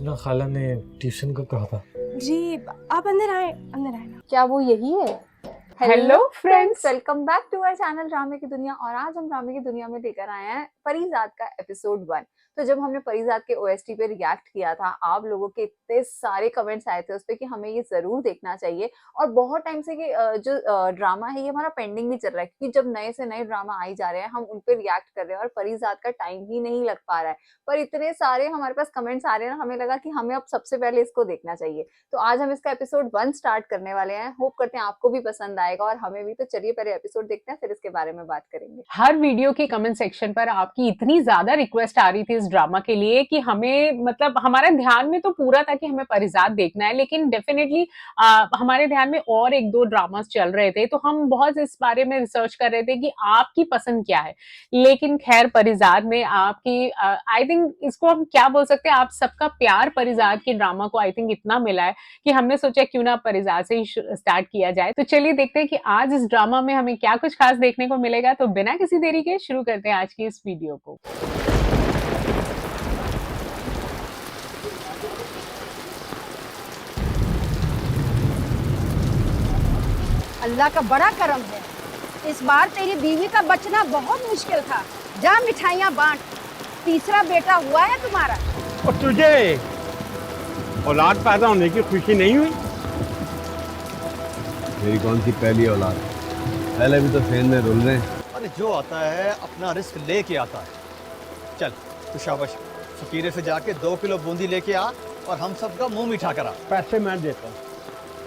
ना खाला ने ट्यूशन को कहा था। जी आप अंदर आए ना। क्या वो यही है? Hello friends, welcome back to our channel ड्रामे की दुनिया। और आज हम ड्रामे की दुनिया में लेकर आए हैं परिजात का एपिसोड 1। तो जब हमने परिजात के ओएसटी पे रिएक्ट किया था, आप लोगों के इतने सारे कमेंट्स आए थे उस पे कि हमें ये जरूर देखना चाहिए। और बहुत टाइम से कि जो ड्रामा है ये हमारा पेंडिंग भी चल रहा है, क्योंकि जब नए से नए ड्रामा आई जा रहे हैं हम उन पे रिएक्ट कर रहे हैं और परिजात का टाइम ही नहीं लग पा रहा है। पर इतने सारे हमारे पास कमेंट्स आ रहे हैं ना, हमें लगा कि हमें अब सबसे पहले इसको देखना चाहिए। तो आज हम इसका एपिसोड 1 स्टार्ट करने वाले हैं। होप करते हैं आपको भी पसंद आएगा और हमें भी। तो चलिए पहले एपिसोड देखते हैं, फिर इसके बारे में बात करेंगे। हर वीडियो के कमेंट सेक्शन पर आपकी इतनी ज्यादा रिक्वेस्ट आ रही थी इस ड्रामा के लिए कि हमें मतलब हमारे ध्यान में तो पूरा था कि हमें परिजात देखना है, लेकिन डेफिनेटली हमारे ध्यान में और एक दो ड्रामास चल रहे थे, तो हम बहुत इस बारे में रिसर्च कर रहे थे कि आपकी पसंद क्या है। लेकिन खैर परिजात में आपकी आई थिंक इसको हम क्या बोल सकते हैं, आप सबका प्यार परिजात की ड्रामा को आई थिंक इतना मिला है कि हमने सोचा क्यों ना परिजात से ही स्टार्ट किया जाए। तो चलिए देखते हैं कि आज इस ड्रामा में हमें क्या कुछ खास देखने को मिलेगा। तो बिना किसी देरी के शुरू करते हैं आज की इस वीडियो को। अल्लाह का बड़ा करम है, इस बार तेरी बीवी का बचना बहुत मुश्किल था। जा मिठाइयाँ बांट, तीसरा बेटा हुआ है तुम्हारा। और तुझे औलाद पैदा होने की खुशी नहीं हुई? मेरी कौन सी पहली औलाद, पहले भी तो फेन में रुल रहे हैं। अरे जो आता है अपना रिस्क लेके आता है। चल तो शाबाश, फकीरे से जाके 2 किलो बूंदी लेके आ और हम सबका मुंह मीठा करा। पैसे मैं देता हूँ,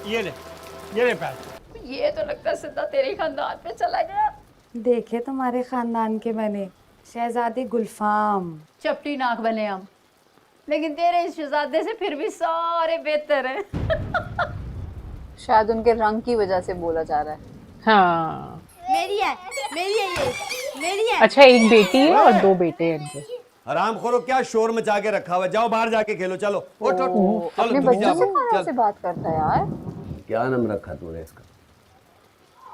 ये ले पैसे। ये तो लगता है सीधा तेरे खानदान पे चला गया। देखे तुम्हारे खानदान के बने शहजादी गुलफाम। चपटी नाक बने हम, लेकिन तेरे इस शहजादे से फिर भी सारे बेहतर हैं। शायद उनके रंग की वजह से बोला जा रहा है। हाँ, मेरी है ये, मेरी है। अच्छा एक बेटी है और 2 बेटे हैं इनके। हरामखोरों, क्या शोर मचा के रखा हुआ है, जाओ बाहर जाके खेलो। चलो उठ उठ, अपने बच्चों से कहाँ से बात करता है यार। क्या नाम रखा तूने इसका?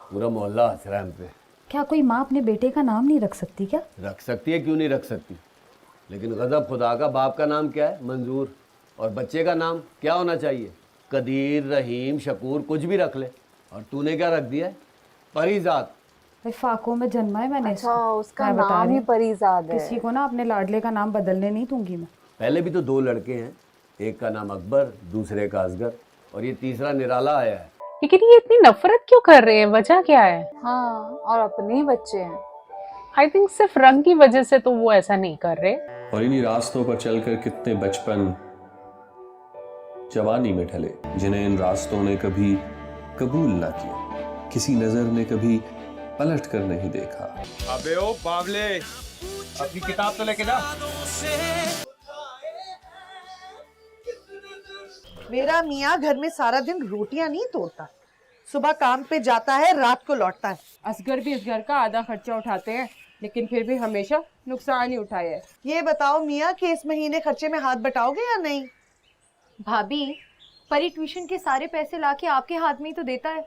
पूरा मोहल्ला हंस रहा है हम पे। क्या कोई माँ अपने बेटे का नाम नहीं रख सकती क्या? रख सकती है, क्यों नहीं रख सकती, लेकिन गजब खुदा का, बाप का नाम क्या है? मंजूर। और बच्चे का नाम क्या होना चाहिए? कदीर, रहीम, शकूर, कुछ भी रख ले। और तूने क्या रख दिया है? परिजात। फाकों में जन्मा है मैंने अच्छा, इसको। उसका मैं बता नाम रही ही हूँ। परिजात है। किसी को ना अपने लाडले का नाम बदलने नहीं दूंगी मैं। पहले भी तो 2 लड़के हैं, एक का नाम अकबर, दूसरे का असगर, और ये तीसरा निराला आया है। लेकिन ये इतनी नफरत क्यों कर रहे हैं, वजह क्या है? हाँ, और अपने ही बच्चे हैं। आई थिंक सिर्फ रंग की वजह से तो वो ऐसा नहीं कर रहे। और इन्हीं रास्तों पर चलकर कितने बचपन जवानी में ढले, जिन्हें इन रास्तों ने कभी कबूल ना किया, किसी नजर ने कभी पलट कर नहीं देखा। अबे ओ बावले, अपनी किताब तो लेके जा। मेरा मियाँ घर में सारा दिन रोटियां नहीं तोड़ता, सुबह काम पे जाता है, रात को लौटता है। असगर भी इस घर का आधा खर्चा उठाते हैं, लेकिन फिर भी हमेशा नुकसान ही उठाया है। ये बताओ मियाँ कि इस महीने खर्चे में हाथ बटाओगे या नहीं? भाभी, परी ट्यूशन के सारे पैसे लाके आपके हाथ में ही तो देता है।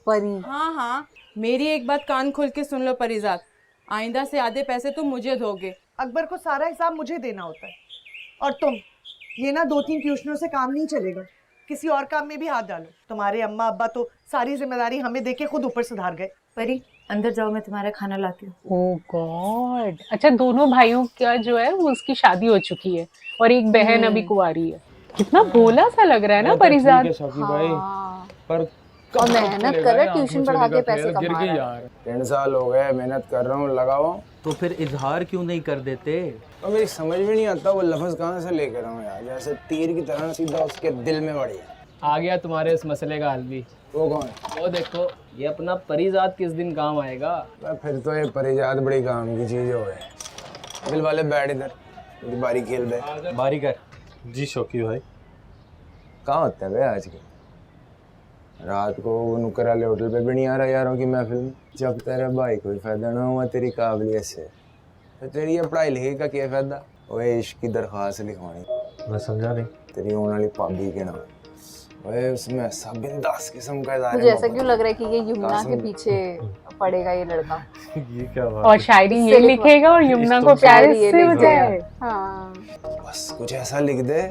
परी, हाँ, मेरी एक बात कान खोल के सुन लो परिजात, आइंदा से आधे पैसे तुम मुझे दोगे। अकबर को सारा हिसाब मुझे देना होता है। और तुम ये ना 2-3 ट्यूशनों से काम नहीं चलेगा, किसी और काम में भी हाथ डालो। तुम्हारे अम्मा अब्बा तो सारी जिम्मेदारी हमें देके खुद ऊपर सुधार गए। परी अंदर जाओ, मैं तुम्हारा खाना लाती हूँ। ओह गॉड। अच्छा, दोनों भाइयों का जो है वो उसकी शादी हो चुकी है और एक बहन अभी कुंवारी है। कितना भोला सा लग रहा है ना परिजात। हाँ। पर और मेहनत कर रहा है, ट्यूशन पढ़ा के पैसे कमा रहा है। 3 साल हो गए, मेहनत कर रहा हूँ, लगाओ। तो फिर इजहार क्यों नहीं कर देते? और मेरी समझ में नहीं आता वो लफ्ज कहाँ से लेकर आऊँ यार, जैसे तीर की तरह सीधा उसके दिल में बढ़ी। आ गया तुम्हारे इस मसले का हल भी। वो कौन? वो देखो, ये अपना परिजात किस दिन काम आएगा। फिर तो ये परिजात बड़ी काम की चीज हो गई। दिल वाले बैठ इधर, बारी खेल बे। बारी कर। जी शौकी भाई। कहाँ होता है बे आज के? रात को वो नुक्कर वाले होटल पे भी नहीं आ रहा यारों की महफिल में। जब तेरे भाई कोई फायदा ना हुआ तेरी काबिलियत से, तो तेरी ये पढ़ाई लिखाई का क्या फायदा? ओए इश्क की दरख्वास्त लिखवानी। मैं समझा नहीं। तेरी होने वाली भाभी के नाम, ओए उसमें ऐसा बिंदास किस्म का इज़हार मुझे ऐसा क्यों लग रहा है कि ये यमुना के पीछे पड़ेगा ये लड़का। ये क्या बात? और शायरी ये लिखेगा और यमुना को प्यार से हो जाए। हाँ, बस कुछ ऐसा लिख दे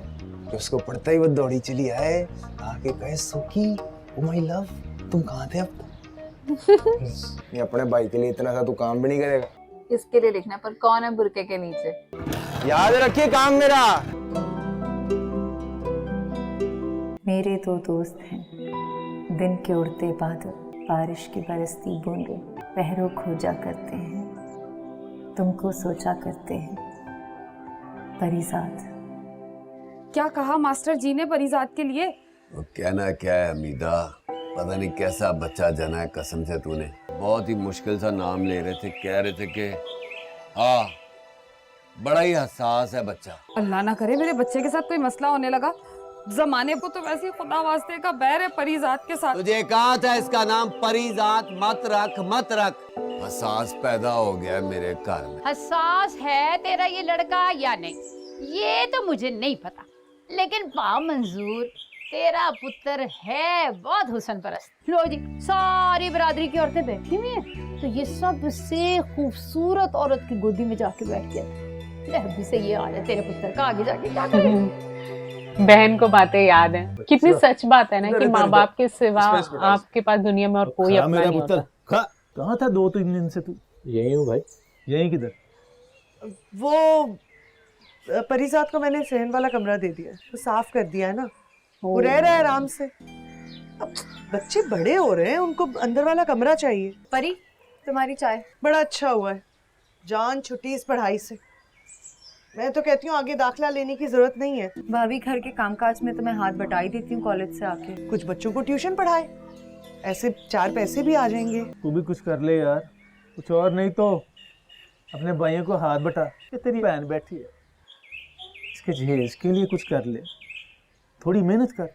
कि उसको पढ़ता ही वो दौड़ी चली आए, आके कहे सुखी ओ माय लव तुम कहाँ थे अब? ये अपने भाई के लिए इतना सा तू काम भी नहीं करेगा। इसके लिए लिखना, पर कौन है बुरके के नीचे? याद रखिए काम मेरा। मेरे दो दोस्त हैं, दिन के उड़ते बादल, बारिश की बरसती बूंदें, पहरों खोजा करते हैं, तुमको सोचा करते हैं। परिजात। क्या कहा मास्टर जी ने परिजात के लिए? वो कहना क्या है हमीदा, पता नहीं कैसा बच्चा जना है कसम से तूने। बहुत ही मुश्किल सा नाम ले रहे थे, कह रहे थे कि हाँ बड़ा ही हसास है बच्चा। अल्लाह ना करे मेरे बच्चे के साथ कोई मसला होने लगा। जमाने को तो वैसे ही खुदा वास्ते का बैर है परिजात के साथ। तुझे कहा था इसका नाम परिजात मत रख मत रख। हसास पैदा हो गया मेरे घर में। हसास है तेरा ये लड़का या नहीं, ये तो मुझे नहीं पता, लेकिन पा मंजूर तेरा पुत्र है बहुत हुस्न परस्त। लो जी, सारी बरादरी की औरतें बैठी हुई हैं, तो ये सबसे खूबसूरत औरत की गोदी में जाके बैठ गया। अभी से ये हाल है तेरे पुत्र का, आगे जाके क्या करेगा? बहन को बातें याद है। कितनी सच बात है ना कि माँ बाप के सिवा आपके पास दुनिया में और कोई अपना नहीं होता। कहाँ था 2-3 दिन से तू? यही हूँ भाई। यहीं किधर? वो परिजात को मैंने सहन वाला कमरा दे दिया, तो साफ कर दिया है ना, वो रह रहा है आराम से। अब बच्चे बड़े हो रहे हैं, उनको अंदर वाला कमरा चाहिए। परी तुम्हारी चाय। बड़ा अच्छा हुआ है, जान छुट्टी इस पढ़ाई से। मैं तो कहती हूँ आगे दाखिला लेने की जरूरत नहीं है। भाभी घर के कामकाज में तो मैं हाथ बटा ही देती हूँ कॉलेज से आके। कुछ बच्चों को ट्यूशन पढ़ाए, ऐसे 4 पैसे भी आ जाएंगे। तू भी कुछ कर ले यार, कुछ और नहीं तो अपने भाइयों को हाथ बटा। ये तेरी बहन बैठी है, इसके जहेज के लिए कुछ कर ले, थोड़ी मेहनत कर।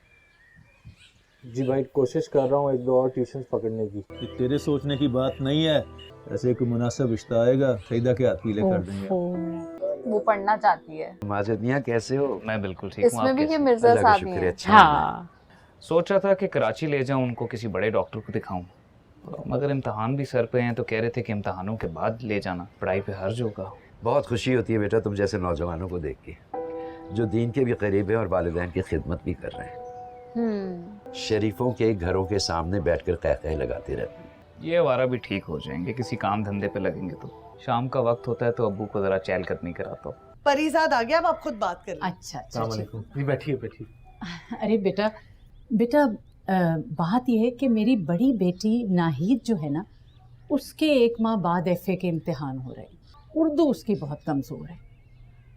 जी भाई कोशिश कर रहा हूँ 1-2 और ट्यूशन पकड़ने की। ये तेरे सोचने की बात नहीं है, ऐसे कोई मुनासिब रिश्ता आएगा सईदा के हाथ पीले कर देंगे। वो पढ़ना चाहती है। माजिद मियां कैसे हो? मैं बिल्कुल ठीक हूँ। इसमें भी ये मिर्जा साहब ही हैं। हाँ। सोच रहा था कि कराची ले जाऊं उनको, किसी बड़े डॉक्टर को दिखाऊं, मगर इम्तहान भी सर पे हैं तो कह रहे थे कि इम्तहानों के बाद ले जाना, पढ़ाई पे हर्ज होगा। बहुत खुशी होती है बेटा तुम जैसे नौजवानों को देख के, जो दीन के भी करीब है और वालिदैन की खिदमत भी कर रहे हैं। शरीफों के घरों के सामने बैठकर कहकहे लगाते रहते हैं। ये आवारा भी ठीक हो जाएंगे, किसी काम धंधे पे लगेंगे तो। शाम का वक्त होता है तो अब्बू को जरा चहल कदमी कराता हूँ। परिजात आ गया, अब आप खुद बात कर लें। अच्छा बैठिए बैठिए। अरे बेटा बात यह है कि मेरी बड़ी बेटी नाहिद जो है ना, उसके 1 माह बाद FA के इम्तिहान हो रहे हैं। उर्दू उसकी बहुत कमज़ोर है,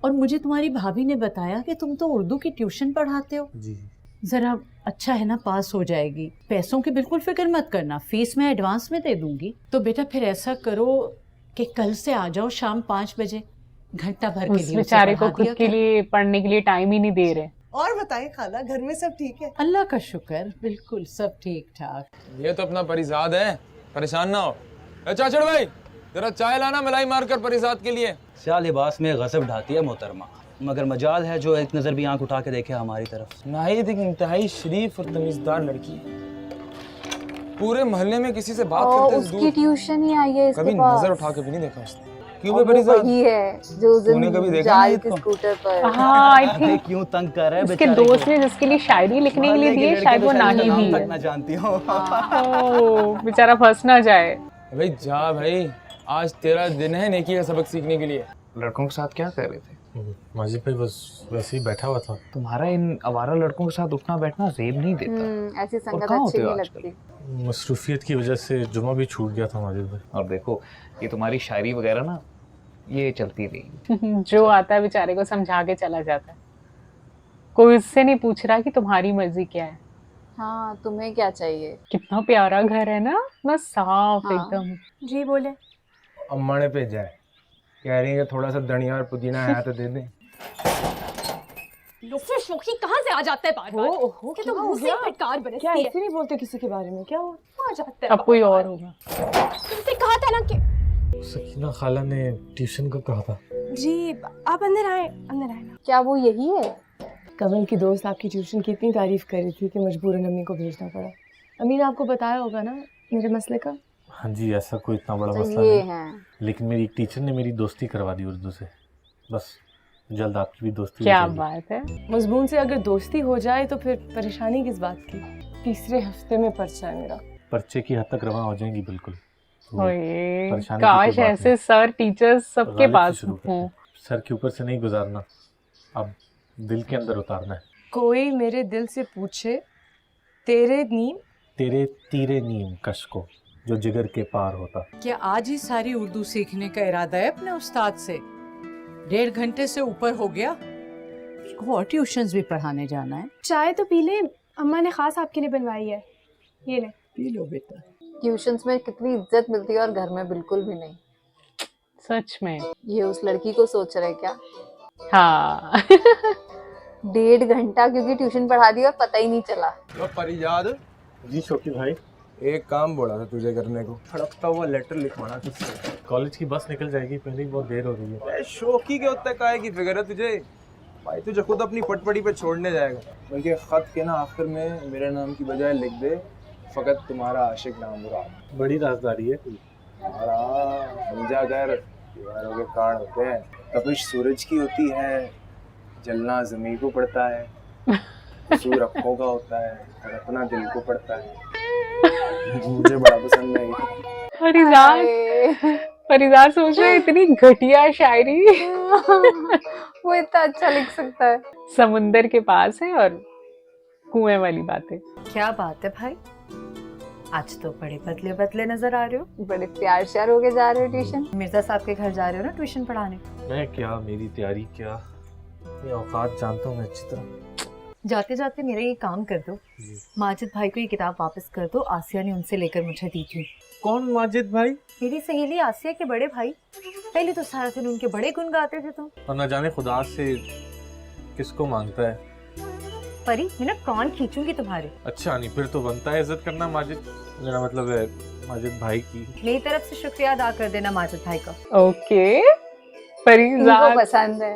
और मुझे तुम्हारी भाभी ने बताया कि तुम तो उर्दू की ट्यूशन पढ़ाते हो। जी। ज़रा अच्छा है ना, पास हो जाएगी। पैसों की बिल्कुल फिक्र मत करना, फीस मैं एडवांस में दे दूंगी। तो बेटा फिर ऐसा करो कि कल से आ जाओ शाम 5 बजे, घंटा भर के लिए। उस बेचारे को खुद के लिए पढ़ने के लिए टाइम ही नहीं दे रहे। और बताएं खाला, घर में सब ठीक है? अल्लाह का शुक्र, बिल्कुल सब ठीक ठाक। ये तो अपना परिजात है, परेशान ना हो। चाचड़ भाई जरा चाय लाना मलाई मारकर परिजात के लिए। क्या लिबास में गजब ढाती है मोहतरमा, मगर मजाल है जो एक नज़र भी आंख उठा के देखे हमारी तरफ। नाहिद एक इंतहाई शरीफ और तमीज़दार लड़की है, पूरे मोहल्ले में किसी से बात करते हैं उसकी ट्यूशन ही आई है इसके कभी पास। नजर उठा के भी नहीं देखा उसने। क्यों और बे परिजात? वही है जो उस तूने कभी दिन देखा जाल नहीं के इसको? स्कूटर पर। हाँ आई थिंक क्यों तंग कर रहा है उसके दोस्त ने जिसके लिए शायरी लिखने के लिए दी है, शायद वो नाहिद ही है। ना जानती हो। ओह बेचारा फंस ना जाए। भाई जा भाई, आज तेरा दिन है नेकी का सबक सीखने के लिए। लड़कों के साथ क्या कर रहे थे? माजिद भाई बस वैसे ही बैठा हुआ था। तुम्हारा इन आवारा लड़कों के साथ उठना बैठना जेब नहीं देता। ऐसी संगत कहाँ अच्छी होते हो नहीं आजकल? लगती। मसरूफियत की वजह से जुमा भी छूट गया था माजिद भाई। और देखो ये तुम्हारी शायरी वगैरह ना, ये चलती रही। जो आता है बेचारे को समझा के चला जाता है, कोई उससे नहीं पूछ रहा कि तुम्हारी मर्जी क्या है। हाँ तुम्हें क्या चाहिए? कितना प्यारा घर है ना, ना साफ हाँ। एकदम। जी बोले। अम्मा ने भेजा है, कह रही है कि थोड़ा सा धनिया और पुदीना आया तो दे दें। लुफे शौकी कहाँ से आ जाते हैं बार-बार? कि तो मुंह से फटकार बरसती है। ऐसे नहीं बोलते किसी के बारे में, क्या हो? आ जाते हैं अब कोई और होगा। तुमसे कहा था ना कि सकीना खाला ने ट्यूशन का कहा था। जी आप अंदर आए ना। क्या वो यही है? कमल की दोस्त आपकी ट्यूशन की इतनी तारीफ कर रही थी कि मजबूरन अम्मी को भेजना पड़ा। अम्मी ने आपको बताया होगा ना मेरे मसले का? हाँ जी, ऐसा कोई इतना बड़ा तो मसला ये नहीं, है। लेकिन मेरी एक टीचर ने मेरी दोस्ती करवा दी उर्दू से, बस जल्द आपकी भी दोस्ती क्या हो जाएगी। बात है। मजबून से अगर दोस्ती हो जाए तो फिर परेशानी किस बात की। तीसरे हफ्ते में पर्चा है मेरा। पर्चे की हद तक रवा हो जाएंगी बिल्कुल। तो ओए, परेशानी की काश कोई बात ऐसे नहीं। सर टीचर्स सबके गालिब से पास शुरू करते हों। हैं। सर के ऊपर से नहीं गुजारना, अब दिल के अंदर उतारना है। कोई मेरे दिल से पूछे तेरे नीम तेरे तीरे नीम कश को जो जिगर के पार होता। क्या आज ही सारी उर्दू सीखने का इरादा है अपने उस्ताद से? 1.5 घंटे से ऊपर हो गया। और ट्यूशंस भी पढ़ाने जाना है। चाय तो पी ले, अम्मा ने खास आपके लिए बनवाई है। ये ले। पी लो बेटा। ट्यूशंस में कितनी इज्जत मिलती है और घर में बिल्कुल भी नहीं। सच में। ये उस लड़की को सोच रहे क्या? हाँ। 1.5 घंटा क्योंकि ट्यूशन पढ़ा दी और पता ही नहीं चला। परिजाद जी शौकी भाई, एक काम बोला था तुझे करने को। फड़कता हुआ लेटर लिखवाना तुझसे। कॉलेज की बस निकल जाएगी, पहले ही बहुत देर हो रही है। शौकी के उत्ते काहे की फिक्र है तुझे? भाई तुझे खुद अपनी पटपटी पे छोड़ने जाएगा, बल्कि खत के ना आखिर में मेरे नाम की बजाय लिख दे फकत तुम्हारा आशिक नाम मुराद। बड़ी राजदारी है। समझा कर, दीवारों के कान होते हैं, तपिश सूरज की होती है, जलना जमीन को पड़ता है, कसूर अखों का होता है, तड़पना दिल को पड़ता है। मुझे बड़ा पसंद है ये। परिजाद सोच रहे इतनी घटिया शायरी। वो इतना अच्छा लिख सकता है। समुंदर के पास है और कुएं वाली बातें। क्या बात है भाई, आज तो बड़े बदले बदले नजर आ रहे हो। बड़े प्यार श्यार होके जा रहे हो ट्यूशन। मिर्जा साहब के घर जा रहे हो ना ट्यूशन पढ़ाने? मैं क्या, मेरी तैयारी क्या, ये औकात जानता हूँ मैं अच्छी तरह। जाते जाते मेरा ये काम कर दो, माजिद भाई को ये किताब वापस कर दो। आसिया ने उनसे लेकर मुझे दी थी। कौन माजिद भाई? मेरी सहेली आसिया के बड़े भाई। पहले तो सारा दिन उनके बड़े गुण गाते थे तुम। और न जाने खुदा से किसको मांगता है। परी मैं ना कान खींचूंगी तुम्हारे। अच्छा नहीं, फिर तो बनता है इज्जत करना माजिद, मेरा मतलब है माजिद भाई की। मेरी तरफ से शुक्रिया अदा कर देना माजिद भाई का। ओके। परिजाद पसंद है।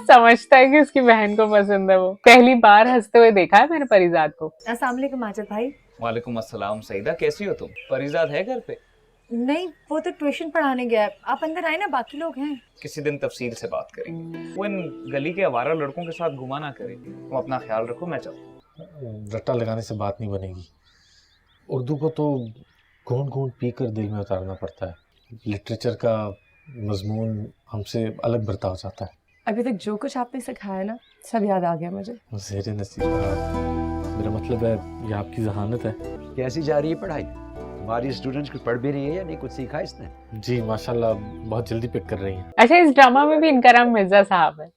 समझता है कि उसकी बहन को पसंद है। वो पहली बार हंसते हुए देखा है मैंने परिजाद को। अस्सलाम वालेकुम माजिद भाई। वालेकुम अस्सलाम सईदा, कैसी हो तुम? परिजाद है घर पे? नहीं, वो तो ट्यूशन पढ़ाने गया है। आप अंदर आए ना, बाकी लोग हैं। किसी दिन तफसील से बात करेंगे। वो इन गली के आवारा लड़कों के साथ घुमा ना करें। तुम अपना ख्याल रखो, मैं चलता। रट्टा लगाने से बात नहीं बनेगी। उर्दू को तो घूंट घूंट पी कर दिल में उतारना पड़ता है। लिटरेचर का मजमून हमसे अलग बर्ताव जाता है। अभी तक जो कुछ आपने सिखाया ना, सब याद आ गया मुझे। ज़ेरे नसीब, मेरा मतलब है ये आपकी जहानत है। कैसी जा रही है पढ़ाई? हमारी स्टूडेंट्स कुछ पढ़ भी रही है या नहीं, कुछ सीखा इसने? जी माशाल्लाह, बहुत जल्दी पिक कर रही हैं। अच्छा, इस ड्रामा में भी इनका नाम मिर्जा साहब है।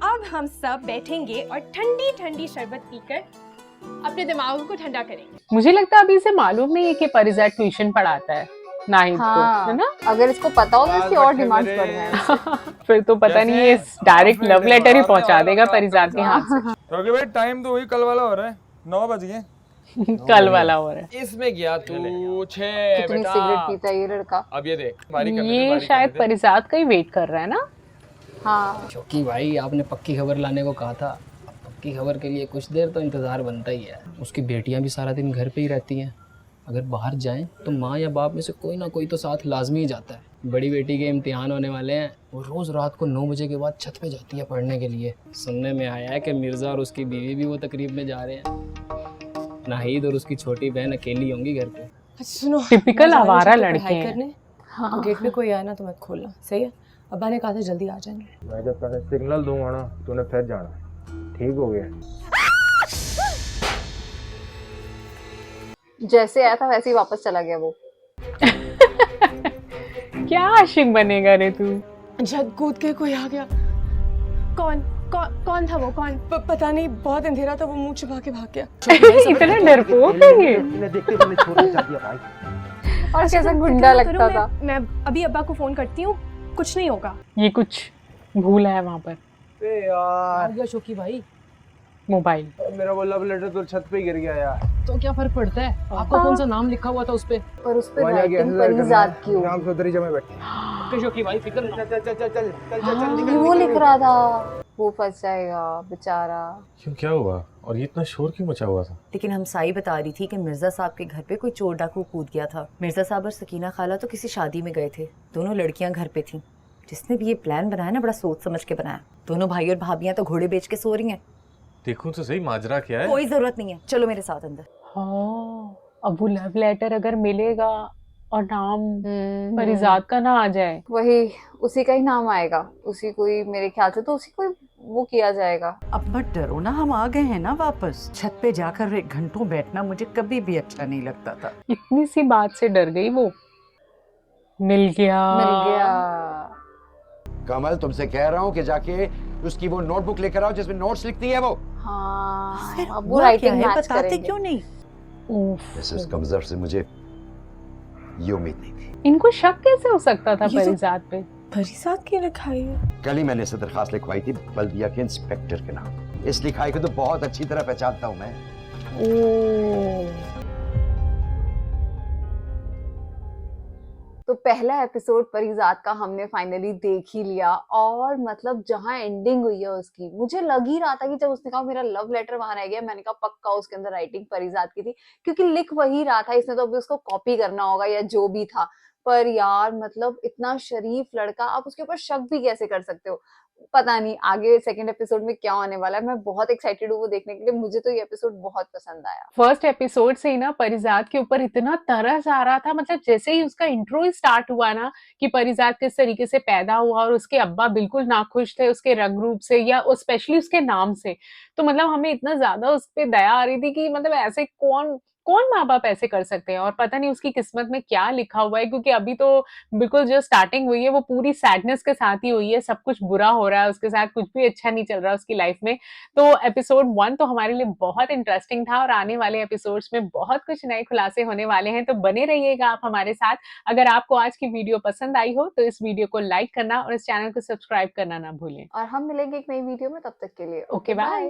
अब हम सब बैठेंगे और ठंडी ठंडी शरबत पीकर अपने दिमाग को ठंडा करेंगे। मुझे लगता है अभी इसे मालूम नहीं है कि परिजाद ट्यूशन पढ़ाता है नाहिद को, है ना? अगर इसको पता हो तो इसकी और डिमांड्स बढ़ जाएंगी। फिर तो पता नहीं ये डायरेक्ट लव लेटर ही पहुंचा देगा परिजाद के हाथ से। क्योंकि भाई टाइम तो वही कल वाला हो रहा है, 9 बज गए। कल वाला हो रहा है। इसमें गया तू 6 कितनी बेटा। सिगरेट पीता है ये लड़का। अब ये देख, बारी करने दे, ये बारी शायद करने दे। परिजाद का ही वेट कर रहा है ना। हाँ शौकी भाई, आपने पक्की खबर लाने को कहा था। पक्की खबर के लिए कुछ देर तो इंतज़ार बनता ही है। उसकी बेटियां भी सारा दिन घर पे ही रहती हैं। अगर बाहर जाएं तो माँ या बाप में से कोई ना कोई तो साथ लाजमी ही जाता है। बड़ी बेटी के इम्तिहान होने वाले हैं, वो रोज़ रात को 9 बजे के बाद छत पे जाती है पढ़ने के लिए। सुनने में आया है कि मिर्ज़ा और उसकी बीवी भी वो तकरीब में जा रहे हैं। नाहिद और उसकी छोटी बहन अकेली होंगी घर पे। सुनो, टिपिकल आवारा पढ़ाई लड़के हैं। करने। हाँ। गेट पे कोई आया ना तो मत खोलना, सही है? अब्बा ने कहा था जल्दी आ जाएंगे। मैं जब तक सिग्नल दूंगा ना, तूने फिर जाना। ठीक हो गया? जैसे आया था वैसे ही वापस चला गया वो। क्या आशिक बनेगा रे तू? झट कूद के कोई आ गया। कौन कौन कौन था वो? कौन? पता नहीं, बहुत अंधेरा था, वो मुंह छुपा के भाग गया। इतना डरपोक है ये। और कैसा गुंडा लगता था। मैं अभी अब्बा को फोन करती हूँ, कुछ नहीं होगा। ये कुछ भूल है वहाँ पर। यार गया शौकी भाई, मोबाइल। मेरा वो लव लेटर तो छत पे गिर गया यार। तो क्या फर्क पड़ता है? आपका कौन सा नाम लिखा हुआ था उस पे? और उस पे राइटिंग परिजाद की हो। नाम चौधरी जमे बैठे। शौकी भाई फिक्र ना। ये वो लिख रहा था। वो फंस जाएगा बेचारा। क्यों, क्या हुआ? और ये इतना शोर क्यों मचा हुआ था? लेकिन हमसाई बता रही थी कि मिर्जा साहब के घर पे कोई चोर डाकू कूद गया था। मिर्जा साहब और सकीना खाला तो किसी शादी में गए थे। दोनों लड़कियां घर पे थी। जिसने भी ये प्लान बनाया ना, बड़ा सोच समझ के बनाया। दोनों भाई और भाभियां तो घोड़े बेच के सो रही हैं। देखूं तो सही माजरा क्या है। कोई जरूरत नहीं है, चलो मेरे साथ अंदर। हाँ, अब वो लव लेटर अगर मिलेगा और नाम परिजात का ना आ जाए, वही उसी का ही नाम आएगा, उसी को ही मेरे ख्याल से तो उसी को ही वो किया जाएगा। अब मत डरो ना, हम आ गए हैं ना वापस। छत पे जाकर एक घंटों बैठना मुझे कभी भी अच्छा नहीं लगता था। इतनी सी बात से डर गई वो। मिल गया। कमल, तुमसे कह रहा हूँ कि जाके उसकी वो नोटबुक लेकर आओ जिसमें नोट्स लिखती है वो। हाँ, अब वो राइटिंग मैच बताते करेंगे। क्यों नहीं? मिसेस कमजर से मुझे ये उम्मीद नहीं थी। इनको शक कैसे हो सकता था परिजात पे? परिजात की लिखाई है? कल ही मैंने इसे दरखास्त लिखवाई थी बल्दिया के इंस्पेक्टर के नाम। इस लिखाई को तो बहुत अच्छी तरह पहचानता हूँ मैं। तो पहला एपिसोड परिजात का हमने फाइनली देख ही लिया, और मतलब जहां एंडिंग हुई है उसकी, मुझे लग ही रहा था कि जब उसने कहा मेरा लव लेटर वहां रह गया, मैंने कहा पक्का उसके अंदर राइटिंग परिजात की थी, क्योंकि लिख वही रहा था, इसने तो अभी उसको कॉपी करना होगा या जो भी था। पर यार मतलब इतना शरीफ लड़का, आप उसके ऊपर शक भी कैसे कर सकते हो? पता नहीं आगे सेकंड एपिसोड में क्या होने वाला है। मैं बहुत एक्साइटेड हूँ वो देखने के लिए, मुझे तो ये एपिसोड बहुत पसंद आया। फर्स्ट एपिसोड से ही ना परिजात के ऊपर इतना तरस आ रहा था, मतलब जैसे ही उसका इंट्रो ही स्टार्ट हुआ ना कि परिजात किस तरीके से पैदा हुआ और उसके अब्बा बिल्कुल नाखुश थे उसके रंग रूप से या स्पेशली उसके नाम से, तो मतलब हमें इतना ज्यादा उस पर दया आ रही थी कि मतलब ऐसे कौन माँ बाप ऐसे कर सकते हैं, और पता नहीं उसकी किस्मत में क्या लिखा हुआ है, क्योंकि अभी तो बिल्कुल जो स्टार्टिंग हुई है वो पूरी सैडनेस के साथ ही हुई है, सब कुछ बुरा हो रहा है उसके साथ, कुछ भी अच्छा नहीं चल रहा उसकी लाइफ में। तो एपिसोड 1 तो हमारे लिए बहुत इंटरेस्टिंग था, और आने वाले एपिसोड्स में बहुत कुछ नए खुलासे होने वाले हैं, तो बने रहिएगा आप हमारे साथ। अगर आपको आज की वीडियो पसंद आई हो तो इस वीडियो को लाइक करना और इस चैनल को सब्सक्राइब करना ना भूलें। और हम मिलेंगे एक नई वीडियो में, तब तक के लिए ओके बाय।